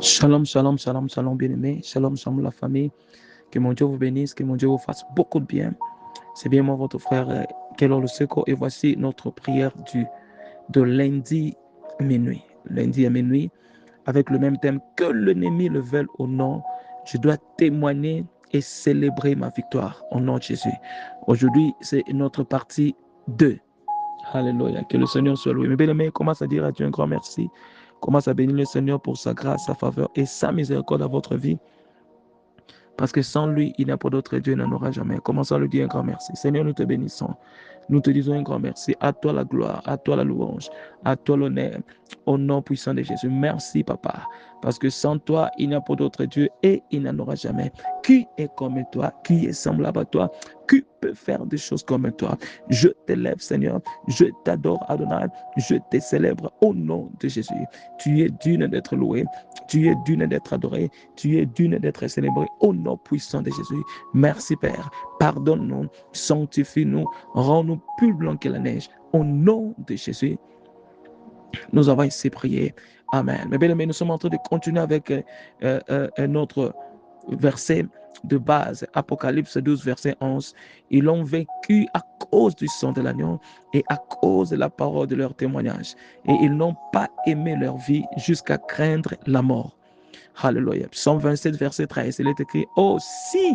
Shalom, shalom, shalom, shalom, bien-aimés. Shalom, shalom, la famille. Que mon Dieu vous bénisse, que mon Dieu vous fasse beaucoup de bien. C'est bien moi, votre frère Kelor le Seco. Et voici notre prière de lundi minuit. Lundi à minuit, avec le même thème que l'ennemi le veuille ou non. Je dois témoigner et célébrer ma victoire au nom de Jésus. Aujourd'hui, c'est notre partie 2. Alléluia. Que le Seigneur soit loué. Mes bien-aimés, commence à dire à Dieu un grand merci. Commence à bénir le Seigneur pour sa grâce, sa faveur et sa miséricorde à votre vie. Parce que sans lui, il n'y a pas d'autre Dieu, il n'en aura jamais. Commençons à lui dire un grand merci. Seigneur, nous te bénissons. Nous te disons un grand merci. À toi la gloire, à toi la louange, à toi l'honneur, au nom puissant de Jésus. Merci, Papa. Parce que sans toi, il n'y a pas d'autre Dieu et il n'en aura jamais. Qui est comme toi? Qui est semblable à toi? Qui peut faire des choses comme toi? Je t'élève, Seigneur. Je t'adore, Adonai. Je te célèbre au nom de Jésus. Tu es digne d'être loué. Tu es digne d'être adoré. Tu es digne d'être célébré au nom puissant de Jésus. Merci, Père. Pardonne-nous, sanctifie-nous, rends-nous plus blancs que la neige. Au nom de Jésus, nous avons ainsi prié. Amen. Mais bien aimés, nous sommes en train de continuer avec un autre verset de base, Apocalypse 12, verset 11. Ils l'ont vaincu à cause du sang de l'agneau et à cause de la parole de leur témoignage. Et ils n'ont pas aimé leur vie jusqu'à craindre la mort. Alléluia. Psaume 27, verset 13. Il est écrit, oh, si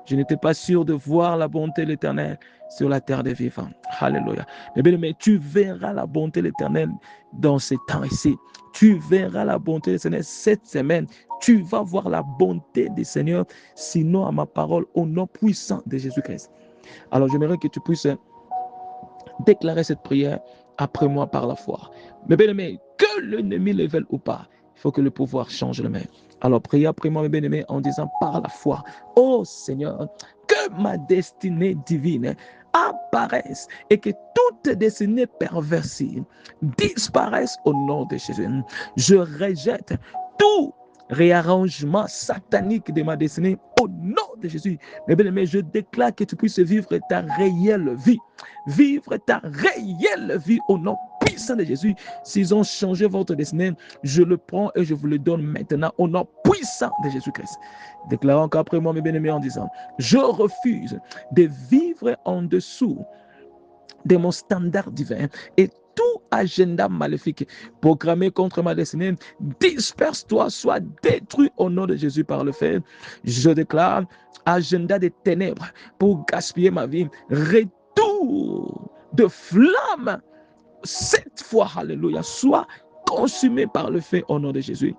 je n'étais pas sûr de voir la bonté de l'Éternel sur la terre des vivants. Alléluia. Mais bien aimé, tu verras la bonté de l'Éternel dans ces temps ici. Tu verras la bonté du Seigneur cette semaine. Tu vas voir la bonté du Seigneur, sinon à ma parole, au nom puissant de Jésus-Christ. Alors j'aimerais que tu puisses déclarer cette prière après moi par la foi. Mais bien aimé, que l'ennemi le veuille ou pas, il faut que le pouvoir change le même. Alors priez après moi, mes bien-aimés, en disant par la foi, ô Seigneur, que ma destinée divine apparaisse et que toute destinée perversie disparaisse au nom de Jésus. Je rejette tout réarrangement satanique de ma destinée au nom de Jésus. Mes bien-aimés, je déclare que tu puisses vivre ta réelle vie. Vivre ta réelle vie au nom puissant de Jésus. S'ils ont changé votre destinée, je le prends et je vous le donne maintenant au nom puissant de Jésus-Christ. Déclarons encore après moi, mes bien-aimés, en disant, je refuse de vivre en dessous de mon standard divin et tout agenda maléfique programmé contre ma destinée, disperse-toi, sois détruit au nom de Jésus par le fait. Je déclare agenda des ténèbres pour gaspiller ma vie, retour de flamme cette fois, alléluia, soit consumé par le feu au nom de Jésus.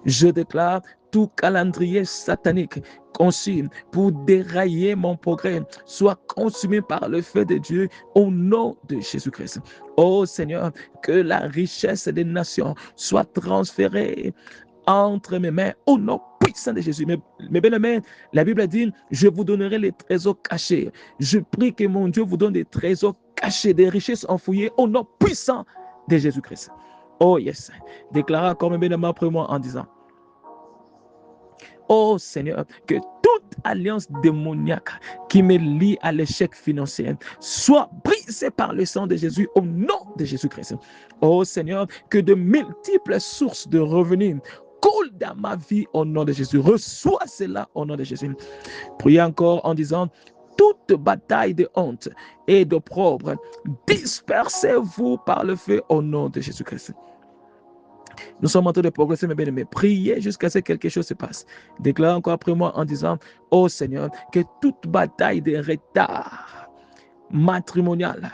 Je déclare tout calendrier satanique conçu pour dérailler mon progrès soit consumé par le feu de Dieu au nom de Jésus-Christ. Oh Seigneur, que la richesse des nations soit transférée entre mes mains au nom puissant de Jésus. Mes bien-aimés, la Bible dit, je vous donnerai les trésors cachés. Je prie que mon Dieu vous donne des trésors cachés, des richesses enfouies au nom puissant de Jésus-Christ. Oh yes. Déclarez encore mes bien-aimés après moi en disant, oh Seigneur, que toute alliance démoniaque qui me lie à l'échec financier soit brisée par le sang de Jésus au nom de Jésus-Christ. Oh Seigneur, que de multiples sources de revenus coulent dans ma vie au nom de Jésus. Reçois cela au nom de Jésus. Priez encore en disant, toute bataille de honte et d'opprobre, dispersez-vous par le feu au nom de Jésus-Christ. Nous sommes en train de progresser, mes bien-aimés. Priez jusqu'à ce que quelque chose se passe. Déclare encore après moi en disant, oh Seigneur, que toute bataille de retard matrimonial,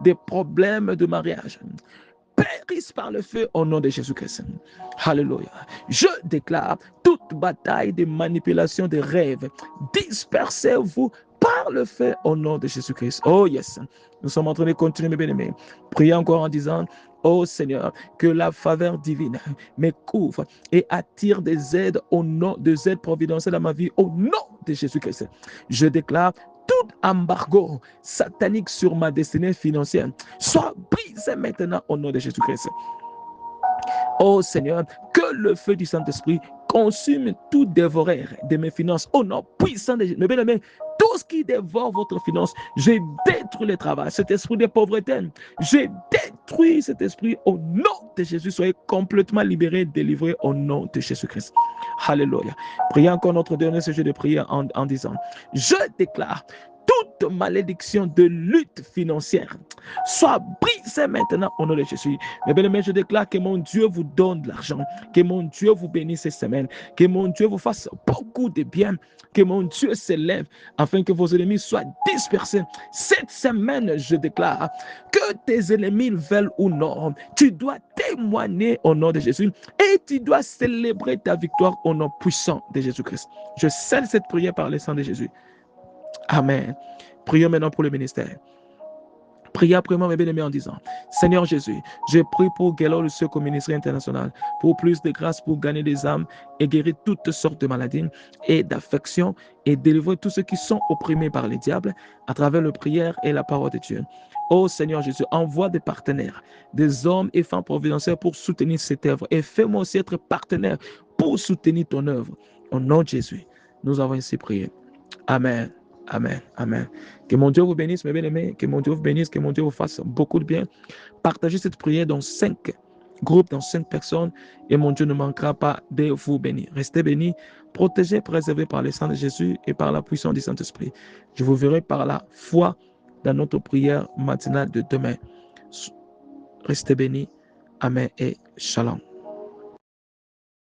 des problèmes de mariage, périssent par le feu au nom de Jésus-Christ. Alléluia. Je déclare toute bataille de manipulation de rêves, dispersez-vous par le feu au nom de Jésus-Christ. Oh yes. Nous sommes en train de continuer, mes bien-aimés. Priez encore en disant, oh Seigneur, que la faveur divine me couvre et attire des aides au nom des aides providentielles à ma vie au nom de Jésus-Christ. Je déclare tout embargo satanique sur ma destinée financière soit brisé maintenant au nom de Jésus-Christ. Oh Seigneur, que le feu du Saint-Esprit consume tout dévoreur de mes finances au nom puissant de Jésus. Mes bien-aimés, tout ce qui dévore votre finance, je détruis le travail. Cet esprit de pauvreté, je détruis détruire cet esprit au nom de Jésus. Soyez complètement libérés, délivrés au nom de Jésus-Christ. Alléluia. Priez encore notre dernier sujet de prière en disant, je déclare toute malédiction de lutte financière soit brisée maintenant au nom de Jésus. Mes bien-aimés, je déclare que mon Dieu vous donne de l'argent, que mon Dieu vous bénisse cette semaine, que mon Dieu vous fasse beaucoup de bien, que mon Dieu s'élève afin que vos ennemis soient dispersés. Cette semaine, je déclare que tes ennemis veulent ou non, tu dois témoigner au nom de Jésus et tu dois célébrer ta victoire au nom puissant de Jésus-Christ. Je scelle cette prière par le sang de Jésus. Amen. Prions maintenant pour le ministère. Priez après moi, mes bien-aimés, en disant, Seigneur Jésus, je prie pour Gaylor le Secours Ministère International, pour plus de grâce pour gagner des âmes et guérir toutes sortes de maladies et d'affections et délivrer tous ceux qui sont opprimés par les diables à travers la prière et la parole de Dieu. Oh Seigneur Jésus, envoie des partenaires, des hommes et femmes providentiels pour soutenir cette œuvre et fais-moi aussi être partenaire pour soutenir ton œuvre. Au nom de Jésus, nous avons ainsi prié. Amen. Amen. Amen. Que mon Dieu vous bénisse, mes bien-aimés. Que mon Dieu vous bénisse. Que mon Dieu vous fasse beaucoup de bien. Partagez cette prière dans 5 groupes, dans 5 personnes. Et mon Dieu ne manquera pas de vous bénir. Restez bénis, protégés, préservés par le sang de Jésus et par la puissance du Saint-Esprit. Je vous verrai par la foi dans notre prière matinale de demain. Restez bénis. Amen et shalom.